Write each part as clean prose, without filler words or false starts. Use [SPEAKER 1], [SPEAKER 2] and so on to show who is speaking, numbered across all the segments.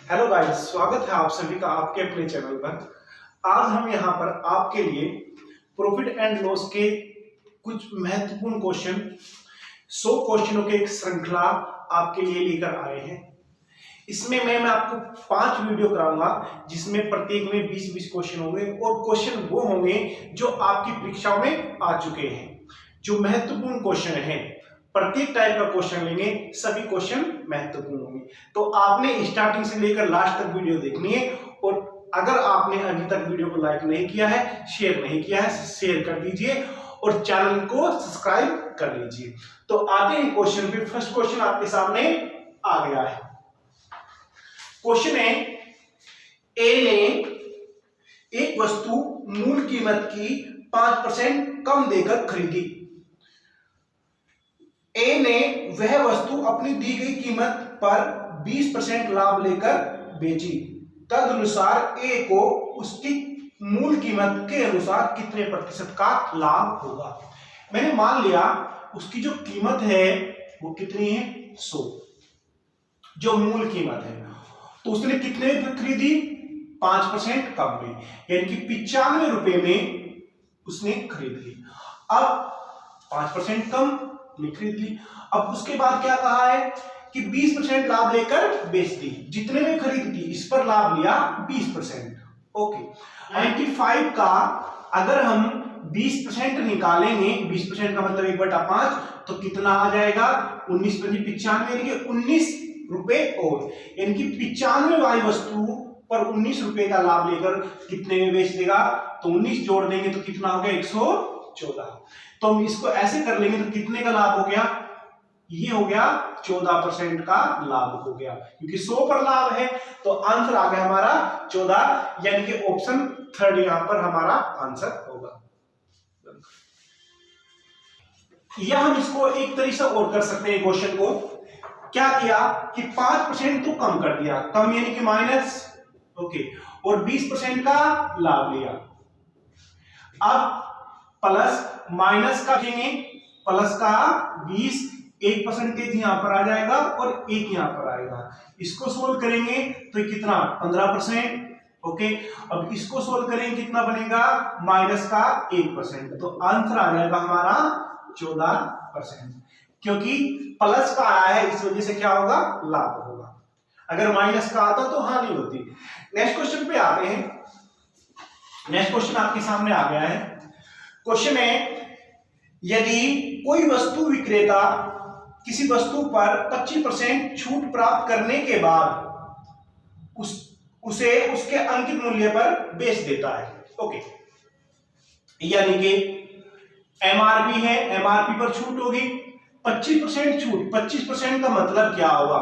[SPEAKER 1] Hello guys, स्वागत है आप सभी का आपके अपने चैनल पर। आज हम यहाँ पर आपके लिए प्रॉफिट एंड लॉस के कुछ महत्वपूर्ण क्वेश्चन 100 क्वेश्चनों की एक श्रृंखला आपके लिए लेकर आए हैं। इसमें मैं आपको 5 वीडियो कराऊंगा जिसमें प्रत्येक में 20-20 क्वेश्चन होंगे और क्वेश्चन वो होंगे जो आपकी परीक्षाओं में आ चुके हैं, जो महत्वपूर्ण क्वेश्चन हैं। प्रत्येक टाइप का क्वेश्चन लेंगे, सभी क्वेश्चन महत्वपूर्ण होंगे। तो आपने स्टार्टिंग से लेकर लास्ट तक वीडियो देखनी है और अगर आपने अभी तक वीडियो को लाइक नहीं किया है, शेयर नहीं किया है, शेयर कर दीजिए और चैनल को सब्सक्राइब कर लीजिए। तो आते हैं क्वेश्चन पे। फर्स्ट क्वेश्चन आपके सामने आ गया है। क्वेश्चन है, ए ने एक वस्तु मूल कीमत की 5% कम देकर खरीदी। ए ने वह वस्तु अपनी दी गई कीमत पर 20% लाभ लेकर बेची। तदनुसार ए को उसकी मूल कीमत के अनुसार कितने प्रतिशत का लाभ होगा। मैंने मान लिया उसकी जो कीमत है वो कितनी है, 100, जो मूल कीमत है। तो उसने कितने में खरीदी, 5% कम में, यानी कि 95 रुपए में उसने खरीद ली। अब 5% कम में खरीद ली। अब उसके बाद क्या कहा है कि 20% लाभ लेकर बेच दी। जितने में खरीद दी इस पर लाभ लिया 20%। ओके, 95 का अगर हम 20% निकालेंगे, 20% का मतलब 1/5, तो कितना आ जाएगा, 19 × 95, यानी कि 19 रुपए और, यानी कि 95 वाली वस्तु पर 19 रुपए का लाभ लेकर कितने में बेच देगा। तो 19 जोड़ देंगे तो कितना हो गया, 114। तो हम इसको ऐसे कर लेंगे तो कितने का लाभ हो गया, ये हो गया 14% का लाभ हो गया, क्योंकि 100 पर लाभ है। तो आंसर आ गया हमारा 14, यानी कि ऑप्शन 3 यहां पर हमारा आंसर होगा। या हम इसको एक तरीके से और कर सकते हैं। क्वेश्चन को क्या किया कि 5% तो कम कर दिया, कम यानी कि माइनस, ओके, और 20% का लाभ लिया। अब प्लस माइनस का देंगे, प्लस का 20, 1% यहां पर आ जाएगा और 1 यहां पर आएगा। इसको सोल्व करेंगे तो कितना, 15%। ओके, अब इसको सोल्व करेंगे कितना बनेगा, माइनस का 1%। तो आंसर आ जाएगा हमारा 14%, क्योंकि प्लस का आया है इस वजह से क्या होगा, लाभ होगा। अगर माइनस का आता तो हानि होती। नेक्स्ट क्वेश्चन पे आते हैं। नेक्स्ट क्वेश्चन आपके सामने आ गया है। क्वेश्चन है, यदि कोई वस्तु विक्रेता किसी वस्तु पर 25% छूट प्राप्त करने के बाद उसे उसके अंकित मूल्य पर बेच देता है। ओके, यानी कि एमआरपी है, एमआरपी पर छूट होगी, 25% छूट। 25% का मतलब क्या होगा,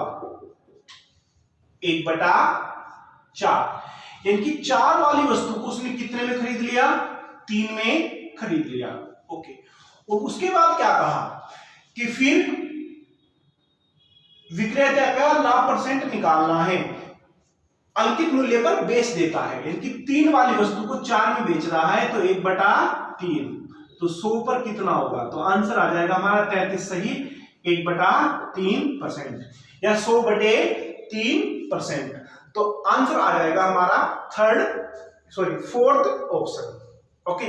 [SPEAKER 1] 1/4, यानी कि 4 वाली वस्तु को उसने कितने में खरीद लिया, 3 में खरीद लिया। ओके, और उसके बाद क्या कहा कि फिर विक्रेता का लाभ परसेंट निकालना है, अंकित मूल्य पर बेच देता है, यानी कि 3 वाली वस्तु को 4 में बेच रहा है, तो 1/3, तो 100 पर कितना होगा। तो आंसर आ जाएगा हमारा 33 सही, 1/3% या 100/3%। तो आंसर आ जाएगा हमारा 4th ऑप्शन। ओके,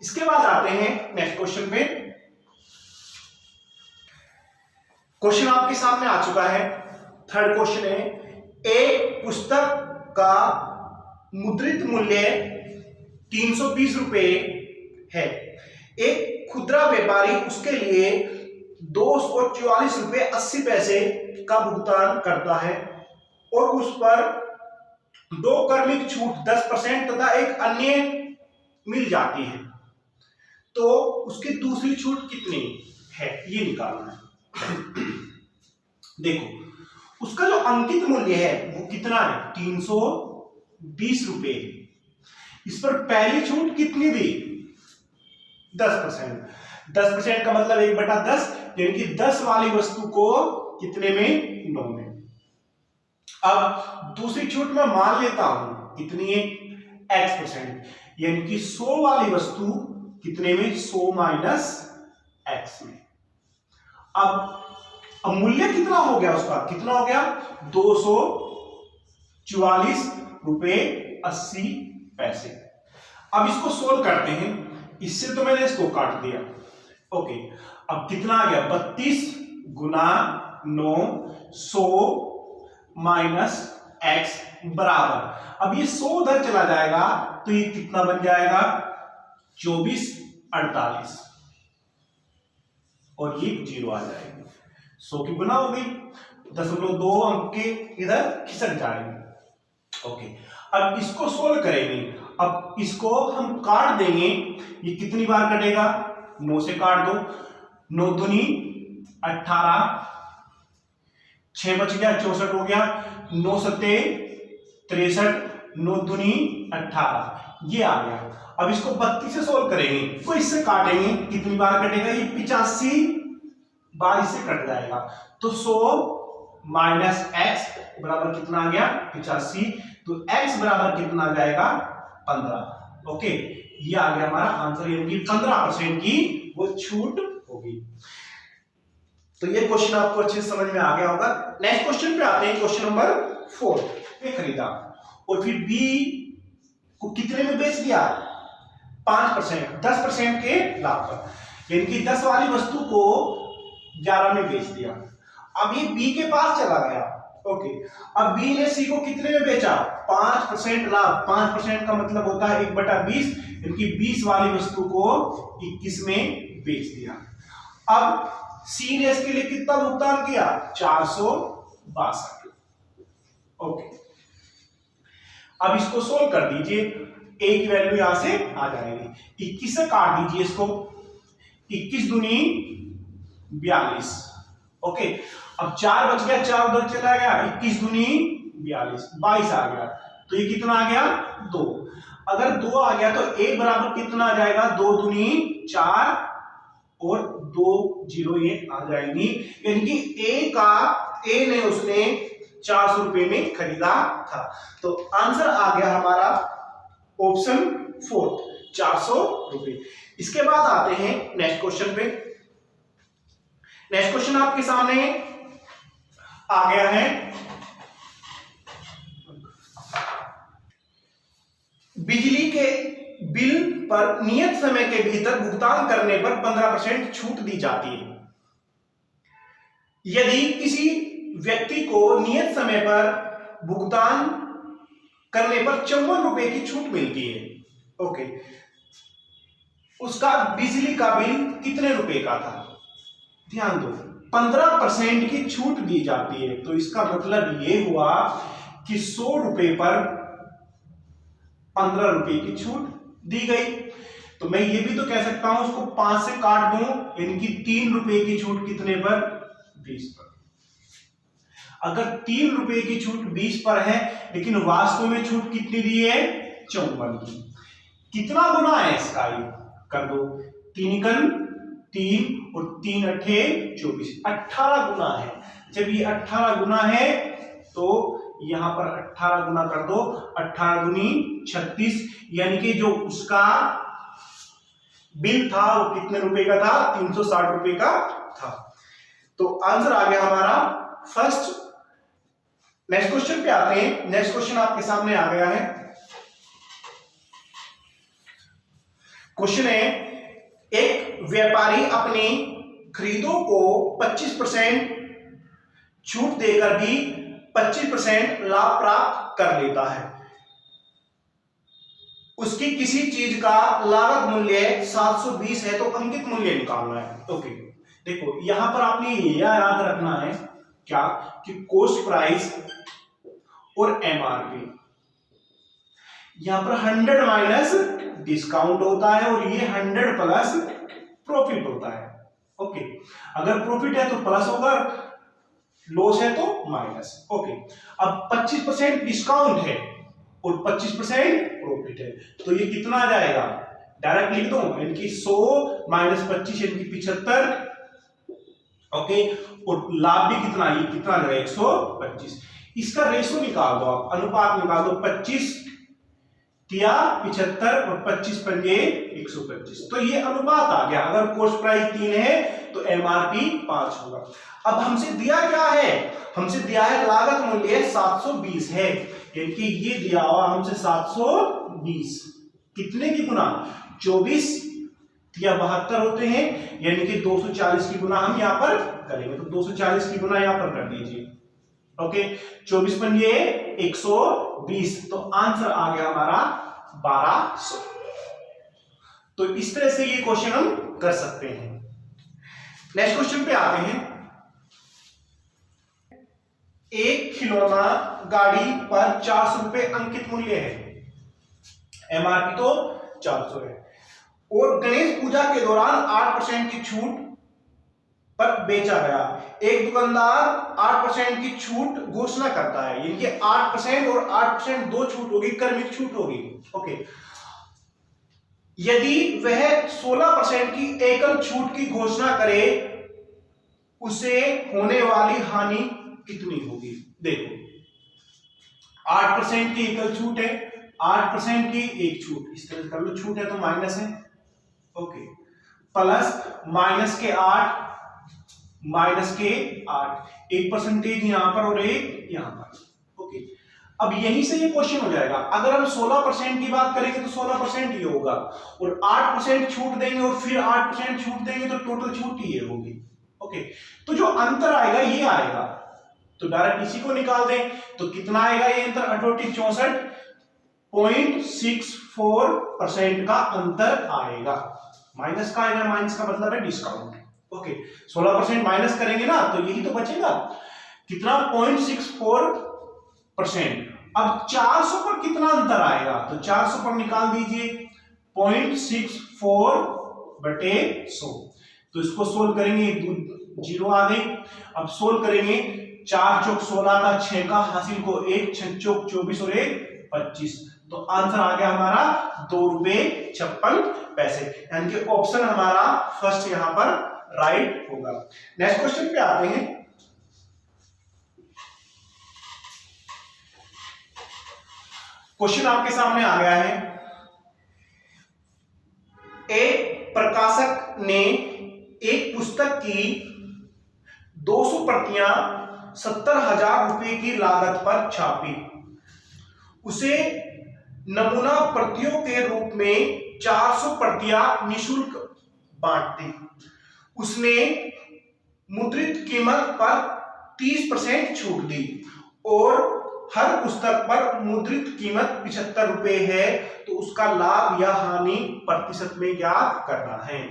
[SPEAKER 1] इसके बाद आते हैं नेक्स्ट क्वेश्चन पे। क्वेश्चन आपके सामने आ चुका है। 3rd क्वेश्चन है, एक पुस्तक का मुद्रित मूल्य 320 रुपए है। एक खुदरा व्यापारी उसके लिए 244 रुपए 80 पैसे का भुगतान करता है और उस पर 2 क्रमिक छूट 10% तथा एक अन्य मिल जाती है, तो उसकी दूसरी छूट कितनी है, ये निकालना है। देखो, उसका जो अंकित मूल्य है वो कितना है, 320 रुपए। इस पर पहली छूट कितनी दी, 10%। 10% का मतलब 1/10, यानी कि 10 वाली वस्तु को कितने में, 9 में। अब दूसरी छूट मैं मान लेता हूं कितनी है, X%, यानी कि 100 वाली वस्तु कितने में, 100 माइनस X में। अब मूल्य कितना हो गया उसका, कितना हो गया, 44 रुपए 80 पैसे। अब इसको सोल्व करते हैं, इससे तो मैंने इसको काट दिया। ओके, अब कितना आ गया 32 गुना 9 100 माइनस x बराबर, अब ये 100 उधर चला जाएगा तो ये कितना बन जाएगा 2448 और ये 0 आ जाएगी। 100 की गुना हो गई, 0.2 अंक के इधर खिसक जाएंगे। ओके, अब इसको सोल्व करेंगे, अब इसको हम काट देंगे, ये कितनी बार कटेगा 9 से काट दो, 9 दूनी 18, 6 बच गया 64 हो गया, 9 सत्ते 63, 9 दूनी 18 ये आ गया। अब इसको 32 से सोल्व करेंगे तो इससे काटेंगे, कितनी बार कटेगा ये 85 बार इससे कट जाएगा, तो 100 माइनस एक्स बराबर कितना आ गया 85, तो x बराबर कितना आ जाएगा 15। ओके, ये आ गया हमारा आंसर, यानी 15% की वो छूट होगी। तो ये क्वेश्चन आपको अच्छे से समझ में आ गया होगा। नेक्स्ट क्वेश्चन पे आते हैं, क्वेश्चन नंबर 4 पे खरीदा और फिर बी को कितने में बेच दिया 5%, 10% के लाभ पर, यानी कि 10 वाली वस्तु को 11 में बेच दिया। अब ये बी के पास चला गया। ओके, अब बी ने सी को कितने में बेचा 5% लाभ, 5% का मतलब होता है 1/20, यानी कि 20 वाली वस्तु को 21 में बेच दिया। अब सी ने इसके लिए कितना भुगतान किया 462। ओके, अब इसको सोल्व कर दीजिए, ए की वैल्यू यहां से आ जाएगी, 21 से काट दीजिए इसको, 21 दूनी 42। ओके, अब 4 बच गया, 4 उधर चला गया, 21 दूनी 42, 22 आ गया, तो ये कितना आ गया 2। अगर 2 आ गया तो a बराबर कितना आ जाएगा 2 दूनी 4 और 2 0 ये आ जाएंगी, यानी कि a ने उसने 400 रुपए में खरीदा था। तो आंसर आ गया हमारा ऑप्शन 4 400 रुपए। इसके बाद आते हैं नेक्स्ट क्वेश्चन पे। नेक्स्ट क्वेश्चन आपके सामने आ गया है, बिजली के बिल पर नियत समय के भीतर भुगतान करने पर 15% छूट दी जाती है। यदि किसी व्यक्ति को नियत समय पर भुगतान करने पर 54 रुपए की छूट मिलती है, ओके, उसका बिजली का बिल कितने रुपए का था? ध्यान दो, 15% की छूट दी जाती है, तो इसका मतलब यह हुआ कि 100 रुपए पर 15 रुपए की छूट दी गई। तो मैं ये भी तो कह सकता हूं उसको 5 से काट दूं, यानी कि 3 रुपए की छूट कितने पर 20 पर। अगर 3 रुपए की छूट 20 पर है, लेकिन वास्तव में छूट कितनी दी है 54 की, कितना गुना है इसका, ये कर दो, 3 कन 3 और 3 अठे 24, 18 गुना है। जब ये 18 गुना है तो यहां पर 18 गुना कर दो, 18 गुनी 36, यानी कि जो उसका बिल था वो कितने रुपए का था 360 रुपए का था। तो आंसर आ गया हमारा फर्स्ट। नेक्स्ट क्वेश्चन पे आते हैं। नेक्स्ट क्वेश्चन आपके सामने आ गया है। क्वेश्चन है, एक व्यापारी अपनी खरीदों को 25% छूट देकर भी 25% लाभ प्राप्त कर लेता है। उसकी किसी चीज का लागत मूल्य 720 है, तो अंकित मूल्य निकालना है। ओके, देखो यहां पर आपने यह याद रखना है क्या कि कॉस्ट प्राइस और एमआरपी, यहां पर 100 माइनस डिस्काउंट होता है और ये 100 प्लस प्रॉफिट होता है। ओके, अगर प्रॉफिट है तो प्लस होगा, लॉस है तो माइनस। ओके, अब 25% डिस्काउंट है और 25% प्रॉफिट है, तो ये कितना आ जाएगा, डायरेक्ट लिख दो, यानी कि 100 माइनस 25 यानी कि 75। ओके, और लाभ भी कितना, ये कितना आ जाएगा 125। इसका रेशो निकाल दो आप, अनुपात निकाल दो, 25 दिया 75 और 25 पंजे 125। तो ये अनुपात आ गया। अगर कॉस्ट प्राइस 3 है तो एमआरपी 5 होगा। अब हमसे दिया क्या है, हमसे दिया है लागत मूल्य 720 है, यानी कि ये दिया हुआ हमसे 720 कितने की गुना 24 या 72 होते हैं, यानी कि 240 की गुना हम यहां पर करेंगे। तो 240 की गुना यहां पर कर दीजिए। ओके, 24 पंजे 120, तो आंसर आ गया हमारा 1200। तो इस तरह से ये क्वेश्चन हम कर सकते हैं। नेक्स्ट क्वेश्चन पे आते हैं। एक खिलौना गाड़ी पर 400 रुपए अंकित मूल्य है, एमआरपी तो 400 है, और गणेश पूजा के दौरान 8% की छूट पर बेचा गया। एक दुकानदार 8% की छूट घोषणा करता है, यानी कि 8% और 8% दो छूट होगी, क्रमिक छूट होगी। ओके, यदि वह 16% की एकल छूट की घोषणा करे, उसे होने वाली हानि कितनी होगी? देखो, 8% की एकल छूट है, 8% की एक छूट, इस तरह कर लो, छूट है तो माइनस है, ओके, प्लस माइनस के 8 माइनस के 8, एक परसेंटेज यहां पर और एक यहां पर। ओके, अब यहीं से ये क्वेश्चन हो जाएगा। अगर हम 16% की बात करेंगे तो 16% ये होगा, और 8% छूट देंगे और फिर 8% छूट देंगे तो टोटल छूट ये होगी। ओके, तो जो अंतर आएगा ये आएगा, तो डायरेक्ट इसी को निकाल दें, तो कितना आएगा ये अंतर? 64.64% का अंतर आएगा। माइनस का आएगा, माइनस का मतलब है डिस्काउंट। ओके, 16% माइनस करेंगे ना तो यही तो बचेगा, कितना? 0.64%। अब 400 पर कितना अंतर आएगा? तो 400 पर निकाल दीजिए 0.64 बटे 100। तो इसको सोल्व करेंगे, जीरो आ गई। अब सोल्व करेंगे, 4 चौक 16 का, 6 का हासिल को 1, 6 चौक 24 और 1 25। तो आंसर आ गया हमारा 2 रुपए 56 पैसे, यानी कि ऑप्शन हमारा फर्स्ट यहां पर राइट होगा। नेक्स्ट क्वेश्चन पे आते हैं। क्वेश्चन आपके सामने आ गया है। एक प्रकाशक ने एक पुस्तक की 200 प्रतियां 70,000 रुपए की लागत पर छापी। उसे नमूना प्रतियों के रूप में 400 प्रतियां निःशुल्क बांट दी। उसने मुद्रित कीमत पर 30% छूट दी और हर पुस्तक पर मुद्रित कीमत 75 रुपए है, तो उसका लाभ या हानि प्रतिशत में ज्ञात करना है।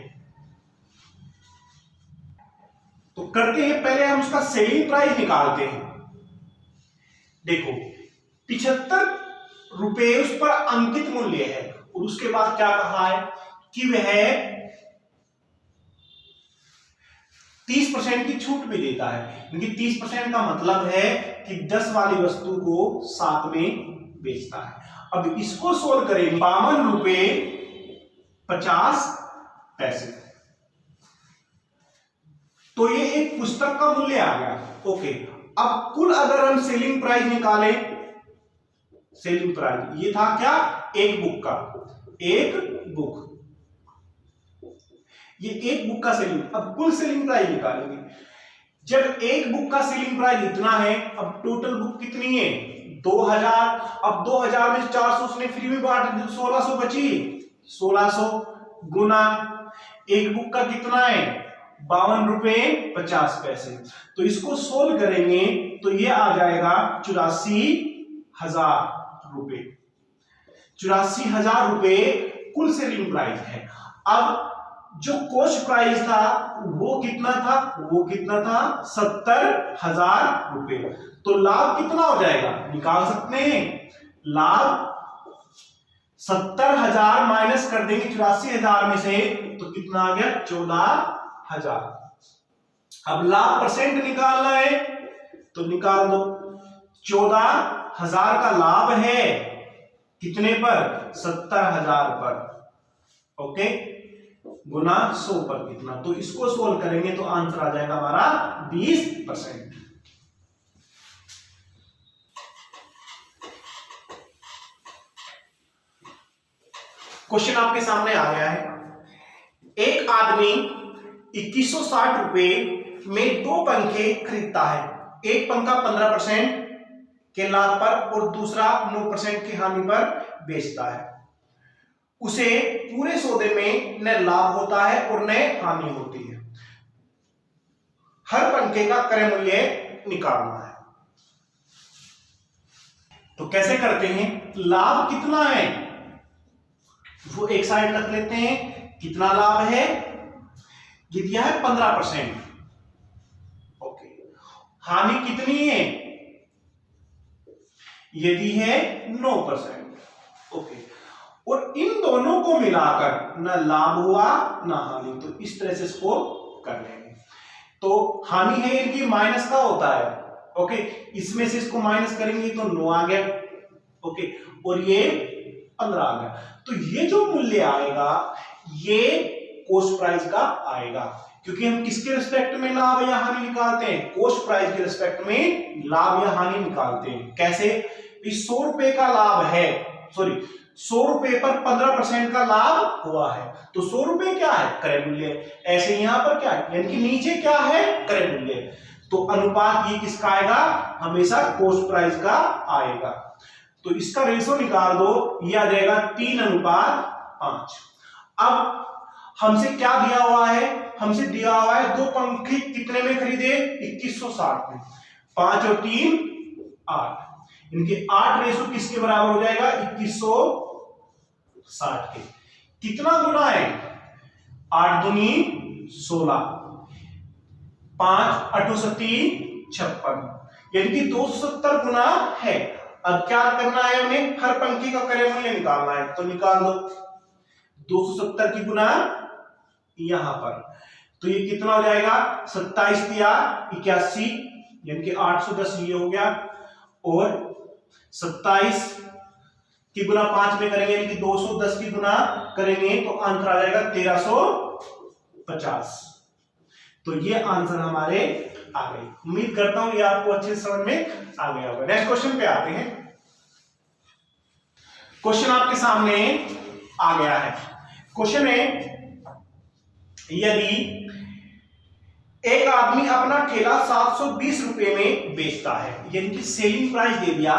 [SPEAKER 1] तो करते हैं, पहले हम उसका सेलिंग प्राइस निकालते हैं। देखो, 75 रुपए उस पर अंकित मूल्य है, और उसके बाद क्या कहा है कि वह 30% की छूट भी देता है, क्योंकि 30% का मतलब है कि 10 वाली वस्तु को 7 में बेचता है। अब इसको सोल्व करेंगे, 52 रुपए 50 पैसे, तो ये एक पुस्तक का मूल्य आ गया। ओके, अब कुल अगर हम सेलिंग प्राइस निकालें, सेलिंग प्राइस ये था क्या? एक बुक का, एक बुक, ये एक बुक का सेलिंग। अब कुल सेलिंग प्राइस निकालेंगे। जब एक बुक का सेलिंग प्राइस इतना है, अब टोटल बुक कितनी है? 2000। अब 2000 में 400 उसने फ्री में बांट दी, 1600 बची। 1600 गुना एक बुक का कितना है? 52 रुपए 50 पैसे। तो इसको सोल्व करेंगे तो ये आ जाएगा 84,000 रुपए। 84,000 रुपए कुल सेलिंग प्राइस है। अब जो कॉस्ट प्राइस था वो कितना था? वो कितना था? 70,000 रुपए। तो लाभ कितना हो जाएगा? निकाल सकते हैं। लाभ 70,000 माइनस कर देंगे 84,000 में से, तो कितना आ गया? 14,000। अब लाभ परसेंट निकालना है तो निकाल दो। 14,000 का लाभ है कितने पर? 70,000 पर। ओके, गुना 100 पर कितना? तो इसको सोल्व करेंगे तो आंसर आ जाएगा हमारा 20%। क्वेश्चन आपके सामने आ गया है। एक आदमी 2160 रुपए में 2 पंखे खरीदता है। एक पंखा 15% के लाभ पर और दूसरा 9% की हानि पर बेचता है। उसे पूरे सौदे में न लाभ होता है और न हानि होती है। हर पंखे का क्रय मूल्य निकालना है। तो कैसे करते हैं? लाभ कितना है वो एक साइड रख लेते हैं। कितना लाभ है? ये दिया है 15%। ओके। हानि कितनी है? ये दी है 9%। ओके। और इन दोनों को मिलाकर न लाभ हुआ न हानि, तो इस तरह से इसको कर लेंगे। तो हानि है इनकी माइनस का होता है। ओके। इसमें से इसको माइनस करेंगे तो 9 आ गया। ओके। और ये 15 आ गया। तो ये जो मूल्य आएगा ये कॉस्ट प्राइस का आएगा, क्योंकि हम किसके रिस्पेक्ट में लाभ या हानि निकालते हैं? कॉस्ट प्राइस के रिस्पेक्ट में लाभ या हानि निकालते हैं। कैसे? 100 रुपए का लाभ है, सॉरी 100 रुपए पर 15% का लाभ हुआ है, तो 100 रुपए क्या है? क्रय मूल्य। ऐसे यहां पर क्या है? यानी कि नीचे क्या है? क्रय मूल्य। तो अनुपात ये किसका आएगा? हमेशा कॉस्ट प्राइस का आएगा। तो इसका रेशो निकाल दो, ये आ जाएगा 3:5। अब हमसे क्या दिया हुआ है? हमसे दिया हुआ है 2 पंखे कितने में खरीदे? 2160 में। 5 और 3 8। इनके 8 रेशो किसके बराबर हो जाएगा? 2160 के। कितना गुना है? 8 दूनी 16, 5 8 56, यानी कि 270 गुना है। अब क्या करना है? हमें हर पंखे का क्रय मूल्य निकालना है, तो निकाल दो। 270 की गुना यहां पर, तो ये कितना हो जाएगा? 27 दिया 81, यानी कि 810 ये हो गया। और 27 की गुना 5 में करेंगे, यानी कि 210 की गुना करेंगे तो आंसर आ जाएगा 1350। तो ये आंसर हमारे आ गए। उम्मीद करता हूं ये आपको अच्छे से समझ में आ गया होगा। नेक्स्ट क्वेश्चन पे आते हैं। क्वेश्चन आपके सामने आ गया है। क्वेश्चन है, यदि एक आदमी अपना ठेला 720 रुपए में बेचता है, यानी कि सेलिंग प्राइस दे दिया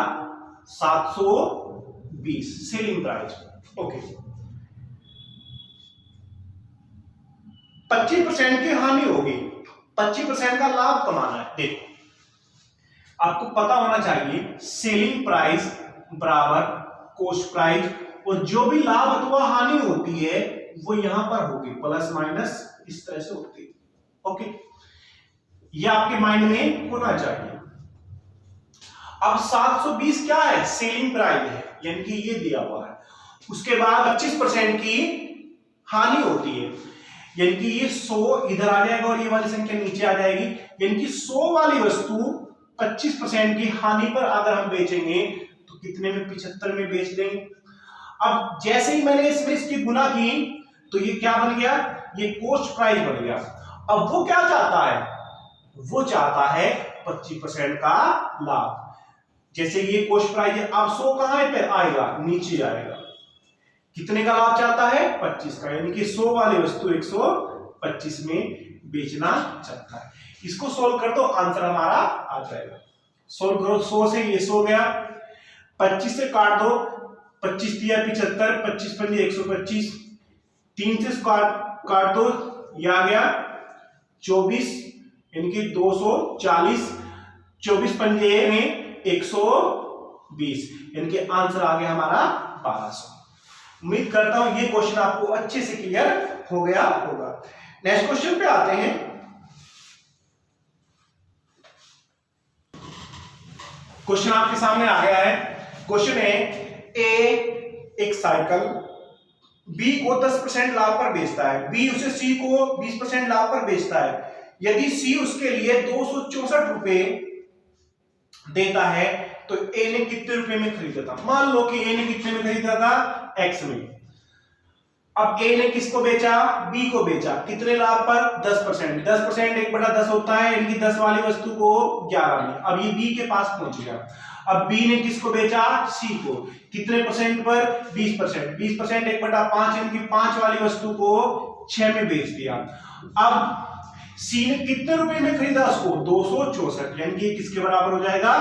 [SPEAKER 1] 720 सेलिंग प्राइस। ओके। 25% की हानि होगी, 25% का लाभ कमाना है। देखो आपको पता होना चाहिए सेलिंग प्राइस बराबर कॉस्ट प्राइस, और जो भी लाभ अथवा हानि होती है वो यहां पर होगी, प्लस माइनस इस तरह से होती है। ओके। ये आपके माइंड में होना चाहिए। अब 720 क्या है? सेलिंग प्राइस है, यानी कि ये दिया हुआ है। उसके बाद 25% की हानि होती है, यानी कि ये 100 इधर आ जाएगा और ये वाली संख्या नीचे आ जाएगी, यानी कि 100 वाली वस्तु 25% की हानि पर अगर हम बेचेंगे तो कितने में? 75 में बेच देंगे। अब जैसे ही मैंने इसमें इसकी गुना की तो ये क्या बन गया? ये कॉस्ट प्राइस बन गया। अब वो क्या चाहता है? वो चाहता है 25% का लाभ। जैसे ये कॉस्ट प्राइस है, अब 100 कहां पे आएगा? नीचे आएगा। कितने का लाभ चाहता है? 25 का, यानी कि 100 वाली वस्तु 125 में बेचना चाहता है। इसको सोल्व कर दो, आंसर हमारा आ जाएगा। सोल्व करो। 100 से ये 100 गया, 25 से काट दो, 25 दिया 75, 25 पंजे 125, 3 से काट दो, ये आ गया 24, यानी कि 240, 24 पंजे में 120, यानी कि आंसर आ गया हमारा 1200। उम्मीद करता हूं ये क्वेश्चन आपको अच्छे से क्लियर हो गया होगा। नेक्स्ट क्वेश्चन पे आते हैं। क्वेश्चन आपके सामने आ गया है। क्वेश्चन है, ए एक साइकिल बी को 10% लाभ पर बेचता है, बी उसे सी को 20% लाभ पर बेचता है। यदि सी उसके लिए 264 रुपए देता है तो ए ने कितने रुपए में खरीदा था? मान लो कि ए ने कितने में खरीदा था? एक्स में। अब ए ने किसको बेचा? बी को बेचा। कितने लाभ पर? 10%। 10% 1/10 होता है, यानी कि 10 वाली वस्तु को 11 में। अब ये बी के पास पहुंच गया। अब बी ने किसको बेचा, सी को, कितने परसेंट पर, 20%। 20% 1/5 यानी कि 5 वाली वस्तु को 6 में बेच दिया। अब सी ने कितने रुपए में खरीदा उसको, 264, यानी कि किसके बराबर हो जाएगा,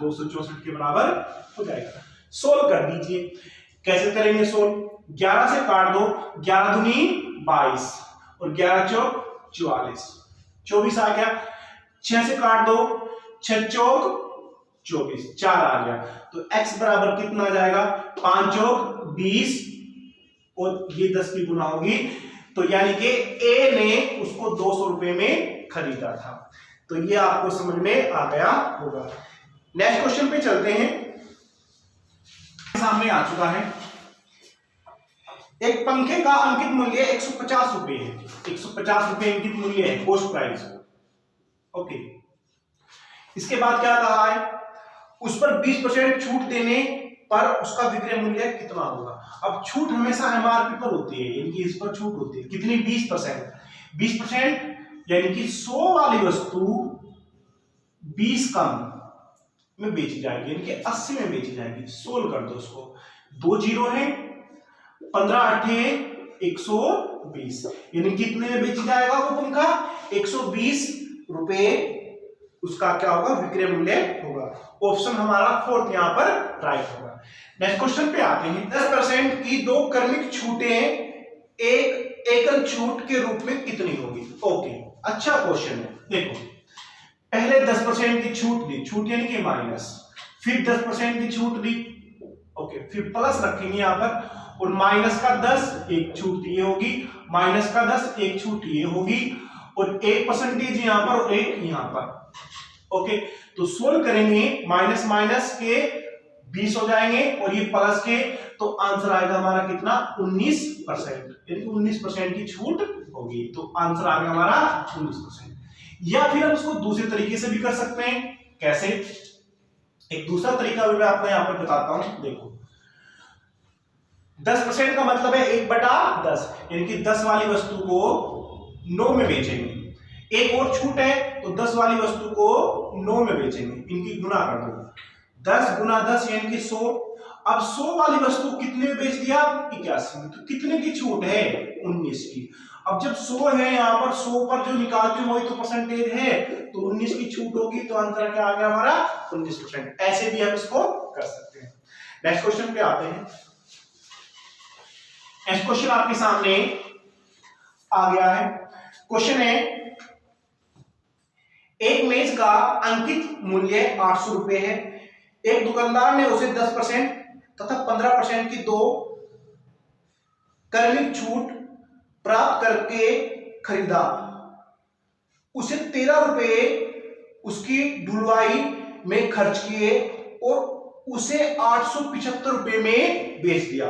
[SPEAKER 1] 264 के बराबर हो जाएगा। सोल्व कर दीजिए। कैसे करेंगे सोल्व, 11 से काट दो, 11 दूनी 22 और 11 चौक 44, 24 आ गया। 6 से काट दो, 6 चौक 24, 4 आ गया। तो x बराबर कितना आ जाएगा, 5 चौक 20 और ये 10 की गुना होगी। तो यानी कि ए ने उसको 200 रुपए में खरीदा था। तो ये आपको समझ में आ गया होगा। नेक्स्ट क्वेश्चन पे चलते हैं। सामने आ चुका है, एक पंखे का अंकित मूल्य 150 रुपए है। 150 रुपए अंकित मूल्य है, कॉस्ट प्राइस। ओके, इसके बाद क्या कहा है, उस पर 20% छूट देने पर उसका विक्रय मूल्य कितना होगा। अब छूट हमेशा एमआरपी पर होती है, यानी कि इस पर छूट होती है कितनी, 20%। 20% यानी कि 100 वाली वस्तु 20 कम में बेची जाएगी, यानी कि 80 में बेची जाएगी। सोल्व कर दो उसको, 2 जीरो है, 15 8 120, यानी कितने में बेची जाएगा वो पंखा, 120 रुपए उसका क्या होगा, विक्रय मूल्य होगा। ऑप्शन हमारा 4th यहां पर राइट होगा। नेक्स्ट क्वेश्चन पे आते हैं। 10% की 2 क्रमिक छूटें एक एकल छूट के रूप में कितनी होगी। ओके, अच्छा क्वेश्चन है। देखो, पहले 10% की छूट दी, छूट यानी कि माइनस, फिर 10% की छूट दी, ओके, फिर प्लस रखेंगे यहां पर, और माइनस का 10 एक छूट ये होगी, माइनस का 10 एक छूट ये होगी, और 1% यहां पर और 1 यहां पर। ओके, तो सोल्व करेंगे, माइनस माइनस के 20 हो जाएंगे और ये प्लस के, तो आंसर आएगा हमारा कितना, 19%, यानी कि 19% की छूट होगी। तो आंसर आ गया हमारा 19%। या फिर हम इसको दूसरे तरीके से भी कर सकते हैं। कैसे, एक दूसरा तरीका भी मैं आपको यहां पर बताता हूं। देखो, 10% का मतलब है 1/10, यानी कि 10 वाली वस्तु को 9 में बेचेंगे। एक और छूट है, तो 10 वाली वस्तु को 9 में बेचेंगे, इनकी गुना कर दो, 10 गुना 10 यानी कि 100। अब 100 वाली वस्तु कितने में बेच दिया, 81 में। तो कितने की छूट है, 19 की। अब जब 100 है यहां पर, 100 पर जो निकालते हो वही तो परसेंटेज है, तो 19 की छूट होगी, तो आंसर क्या आ गया हमारा, 19%। ऐसे भी हम इसको कर सकते हैं। नेक्स्ट क्वेश्चन पे आते हैं। नेक्स्ट क्वेश्चन आपके सामने आ गया है। क्वेश्चन है, एक मेज का अंकित मूल्य 800 रुपए है। एक दुकानदार ने उसे 10% तथा 15% की 2 क्रमिक छूट प्राप्त करके खरीदा। उसे 13 रुपए उसकी ढुलवाई में खर्च किए और उसे 875 रुपए में बेच दिया।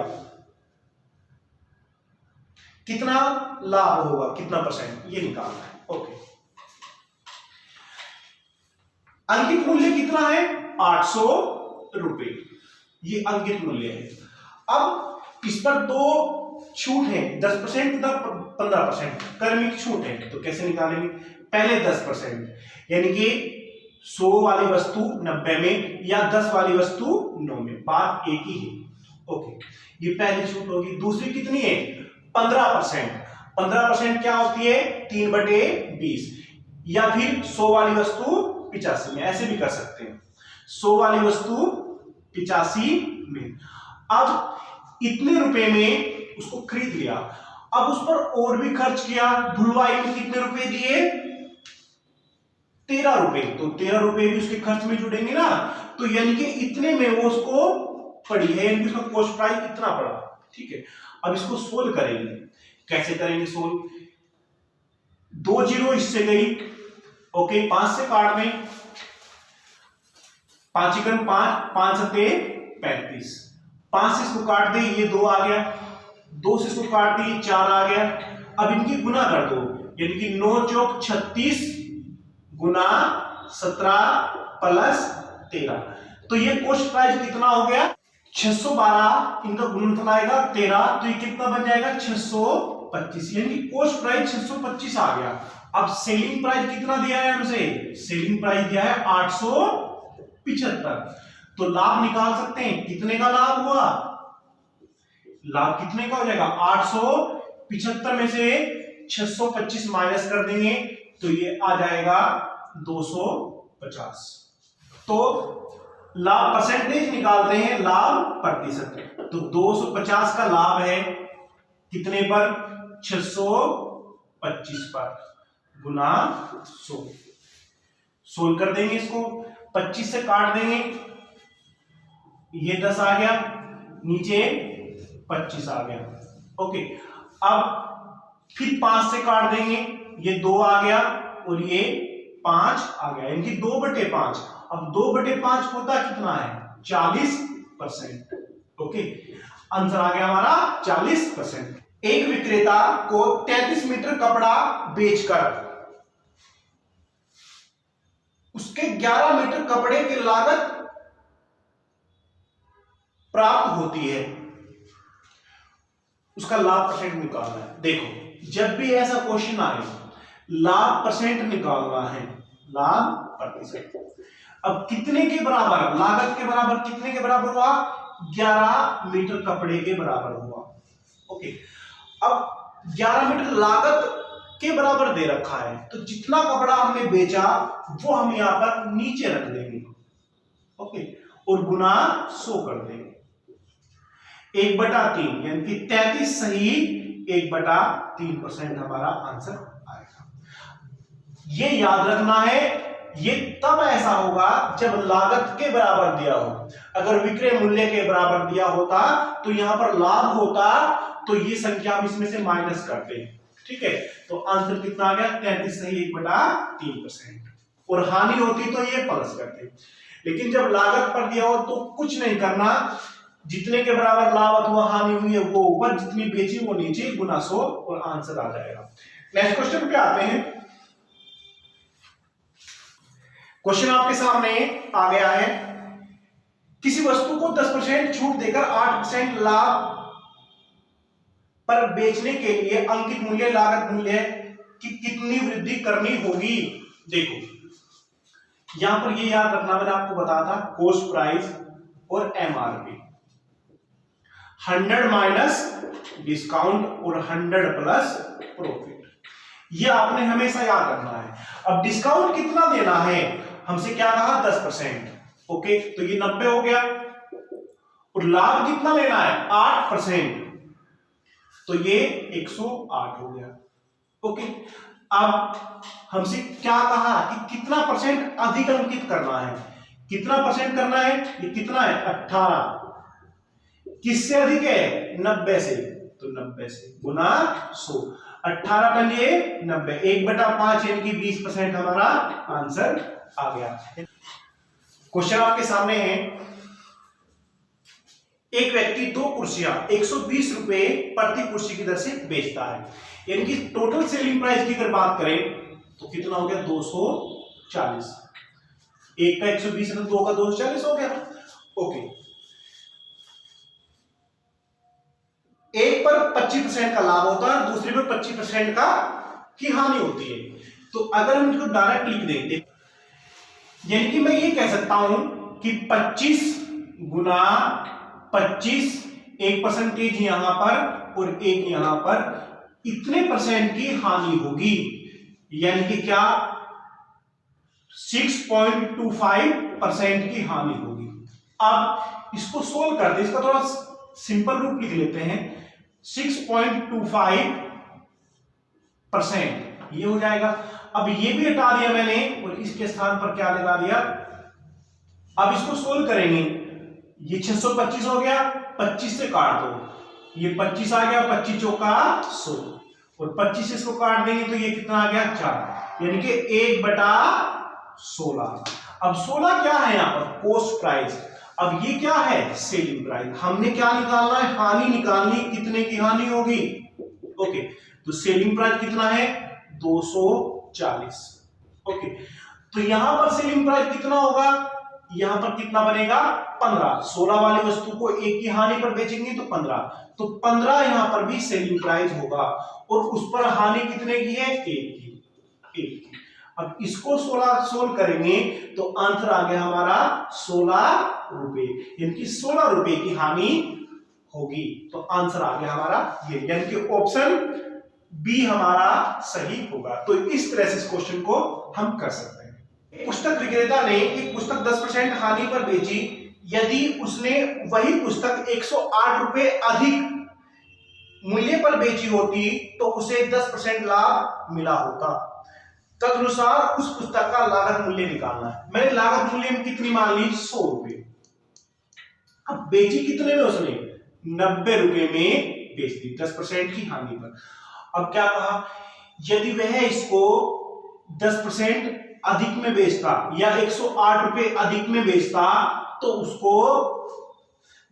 [SPEAKER 1] कितना लाभ होगा, कितना परसेंट, ये निकालना है। ओके, अंकित मूल्य कितना है, 800 रुपए, ये अंकित मूल्य है। अब इस पर 2 छूट है, 10% तथा 15% क्रमिक छूट है, तो कैसे निकालेंगे। पहले 10%, यानी कि 100 वाली वस्तु 90 में या 10 वाली वस्तु 9 में, बात एक ही है। ओके, ये पहली छूट होगी। दूसरी कितनी है, 15%। 15% क्या होती है, 3/20, या फिर 100 वाली वस्तु 85 में, ऐसे भी कर सकते हैं। 100 वाली वस्तु 85 में। अब इतने रुपए में उसको खरीद लिया, अब उस पर और भी खर्च किया, ढुलवाई में कितने रुपए दिए, 13 रुपए, तो 13 रुपए भी उसके खर्च में जुड़ेंगे ना, तो यानी कि इतने में वो उसको पड़ी है, यानी कि उसका कॉस्ट प्राइस इतना पड़ा। ठीक है, अब इसको सोल्व करेंगे। कैसे करेंगे सोल्व, 2 जीरो इससे गई, ओके, 5 से काट दें, 5 एकम 5, 5 सते 35, 5 से इसको काट दे, ये 2 आ गया, 2 से इसको काट दी, 4 आ गया। अब इनकी गुना कर दो, यानी कि 9 चौक 36 गुना 17 प्लस 13, तो ये कॉस्ट प्राइस कितना हो गया, 612। इनका गुणनफल आएगा 13, तो ये कितना बन जाएगा, 625, यानी कि कॉस्ट प्राइस 625 आ गया। अब सेलिंग प्राइस कितना दिया है हमसे, सेलिंग प्राइस दिया है 875, तो लाभ निकाल सकते हैं। कितने का लाभ हुआ? लाभ कितने का हो जाएगा? 875 में से 625 माइनस कर देंगे तो ये आ जाएगा 250। तो लाभ परसेंटेज निकालते हैं, लाभ प्रतिशत। तो 250 का लाभ है कितने पर? 625 पर गुना 100। सोल्व कर देंगे इसको, 25 से काट देंगे, ये 10 आ गया, नीचे 25 आ गया। ओके, अब फिर 5 से काट देंगे, ये 2 आ गया और ये 5 आ गया, यानी 2/5। अब 2/5 होता कितना है? 40%। ओके, आंसर आ गया हमारा 40%। एक विक्रेता को 33 मीटर कपड़ा बेचकर उसके 11 मीटर कपड़े की लागत प्राप्त होती है, उसका लाभ परसेंट निकालना है। देखो, जब भी ऐसा क्वेश्चन आए, लाभ परसेंट निकालना है, लाभ प्रतिशत। अब कितने के बराबर? लागत के बराबर कितने के बराबर हुआ? 11 मीटर कपड़े के बराबर हुआ। ओके, अब 11 मीटर लागत के बराबर दे रखा है, तो जितना कपड़ा हमने बेचा वो हम यहां पर नीचे रख देंगे। ओके, और गुना 100 कर देंगे। 1/3 यानी कि 33 सही 1/3% हमारा आंसर आएगा। ये याद रखना है, ये तब ऐसा होगा जब लागत के बराबर दिया हो। अगर विक्रय मूल्य के बराबर दिया होता तो यहां पर लाभ होता, तो ये संख्या हम इसमें से माइनस करते। ठीक है, तो आंसर कितना आ गया? 33 सही 1/3%। और हानि होती तो ये प्लस करते। लेकिन जब लागत पर दिया हो तो कुछ नहीं करना, जितने के बराबर लागत हुआ हानि हुई है वो ऊपर, जितनी बेची वो नीचे, गुना 100 और आंसर आ जाएगा। नेक्स्ट क्वेश्चन पे आते हैं। क्वेश्चन आपके सामने आ गया है, किसी वस्तु को 10% छूट देकर 8% लाभ पर बेचने के लिए अंकित मूल्य लागत मूल्य की कितनी वृद्धि करनी होगी? देखो, यहां पर ये याद रखना, मैंने आपको बताया था कॉस्ट प्राइस और एमआरपी, 100 माइनस डिस्काउंट और 100 प्लस प्रॉफिट, ये आपने हमेशा याद रखना है। अब डिस्काउंट कितना देना है? हमसे क्या कहा? 10%। ओके, तो ये 90 हो गया। और लाभ कितना लेना है? 8%, तो ये 108 हो गया। ओके, अब हमसे क्या कहा कि कितना परसेंट अधिक अंकित करना है? कितना परसेंट करना है? ये कितना है? 18। किससे अधिक है? 90 से, तो 90 से गुना 100। 18 का लिए 90, 1/5 यानी कि 20% हमारा आंसर आ गया। क्वेश्चन आपके सामने है, एक व्यक्ति 2 कुर्सियां 120 रुपए प्रति कुर्सी की दर से बेचता है, यानी कि टोटल सेलिंग प्राइस की अगर बात करें तो कितना हो गया? 240। एक का 120 है तो 2 का 240 हो गया। ओके, एक पर 25% का लाभ होता है, दूसरे पर 25% का की हानि होती है। तो अगर हम इसको डायरेक्ट लिख देंगे, यानी कि मैं ये कह सकता हूं कि 25 गुना 25, 1% यहां पर और 1 यहां पर, इतने परसेंट की हानि होगी, यानी कि क्या? 6.25% की हानि होगी। अब इसको सोल्व करते, इसका थोड़ा सिंपल रूप लिख लेते हैं। 6.25% ये हो जाएगा। अब ये भी हटा दिया मैंने और इसके स्थान पर क्या लगा दिया? अब इसको सोल्व करेंगे, ये 625 हो गया, 25 से काट दो, ये 25 आ गया, 25 चौका 100 और 25 इसको काट देंगे तो ये कितना आ गया? 4, यानी कि 1/16। अब 16 क्या है यहाँ पर? Cost price. अब ये क्या है? Selling price. हमने क्या निकालना है? हानि निकालनी। कितने की हानि होगी? ओके, तो सेलिंग प्राइस कितना है? 240। ओके, तो यहां पर सेलिंग प्राइस कितना होगा? यहां पर कितना बनेगा? 15। 16 वाली वस्तु को 1 की हानि पर बेचेंगे तो 15, तो 15 यहां पर भी सेलिंग प्राइस होगा और उस पर हानि कितने की है? 1 की। अब इसको 16 सोल्व करेंगे तो आंसर आ गया हमारा 16 रुपए, यानी कि 16 रुपए की हानि होगी। तो आंसर आ गया हमारा ये, यानी कि ऑप्शन बी हमारा सही होगा। तो इस तरह से इस क्वेश्चन को हम कर सकते हैं। पुस्तक विक्रेता ने एक पुस्तक 10% हानि पर बेची, यदि उसने वही पुस्तक 108 रुपए अधिक मूल्य पर बेची होती तो उसे 10% लाभ मिला होता। तदनुसार उस पुस्तक का लागत मूल्य निकालना है। मैंने लागत मूल्य में कितनी मान ली, 100 रुपए। अब बेची कितने में उसने, 90 रुपए में बेच दी, 10% की हानि पर। अब क्या कहा, यदि वह इसको 10% अधिक में बेचता या 108 रुपए अधिक में बेचता तो उसको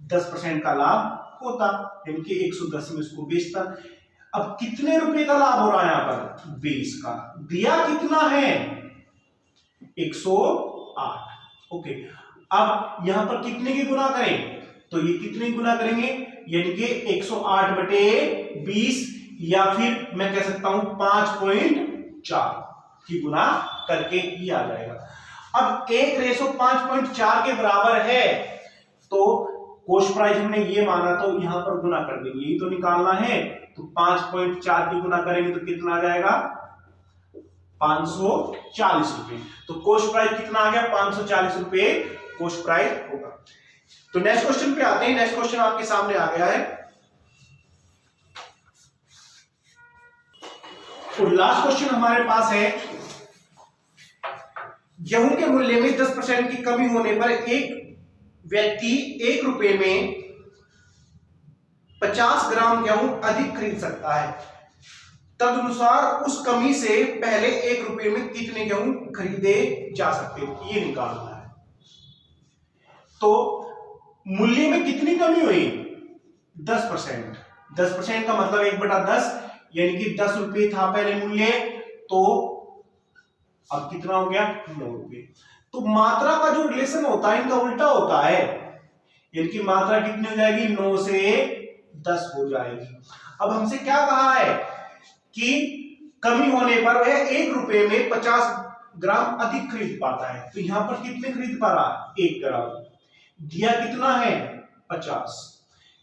[SPEAKER 1] 10% का लाभ होता, यानी कि 110 में उसको बेचता। अब कितने रुपए का लाभ हो रहा है यहां पर, 20 का। दिया कितना है, 108। ओके, अब यहां पर कितने की गुना करें, तो ये कितने गुना करेंगे, यानी कि 108 बटे 20, या फिर मैं कह सकता हूं 5.4 की गुना करके ही आ जाएगा। अब 1:5.4 के बराबर है, तो कॉस्ट प्राइस हमने ये माना तो यहां पर गुना कर देंगे, यही तो निकालना है। तो 5.4 की गुना करेंगे तो कितना आ जाएगा, 540 रुपए। तो कॉस्ट प्राइस कितना आ गया, 540 रुपए कॉस्ट प्राइस होगा। तो नेक्स्ट क्वेश्चन पे आते हैं। नेक्स्ट क्वेश्चन आपके सामने आ गया है, और लास्ट क्वेश्चन हमारे पास है, गेहूं के मूल्य में 10% की कमी होने पर एक व्यक्ति 1 रुपए में 50 ग्राम गेहूं अधिक खरीद सकता है। तदनुसार उस कमी से पहले 1 रुपए में कितने गेहूं खरीदे जा सकते हैं, ये निकालना है। तो मूल्य में कितनी कमी हुई, 10%। 10% का मतलब 1/10, यानी कि 10 रुपए था पहले मूल्य, तो अब कितना हो गया, 9 रुपए। तो मात्रा का जो रिलेशन होता है इनका उल्टा होता है, यानी कि मात्रा कितनी हो जाएगी, 9 से 10 हो जाएगी। अब हमसे क्या कहा है कि कमी होने पर वह 1 रुपए में 50 ग्राम अधिक खरीद पाता है। तो यहां पर कितने खरीद पा रहा, 1 ग्राम। दिया कितना है, 50,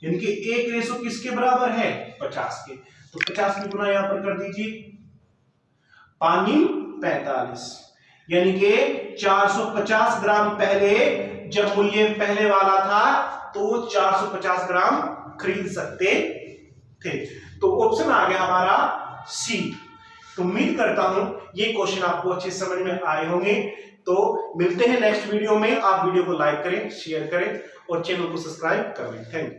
[SPEAKER 1] यानी कि 1 किसके बराबर है, 50 के। तो 50 की गुना यहां पर कर दीजिए, 45, यानी कि 450 ग्राम पहले, जब मूल्य पहले वाला था तो 450 ग्राम खरीद सकते थे। तो ऑप्शन आ गया हमारा सी। तो उम्मीद करता हूं ये क्वेश्चन आपको अच्छे समझ में आए होंगे। तो मिलते हैं नेक्स्ट वीडियो में। आप वीडियो को लाइक करें, शेयर करें और चैनल को सब्सक्राइब कर लें। Thank you.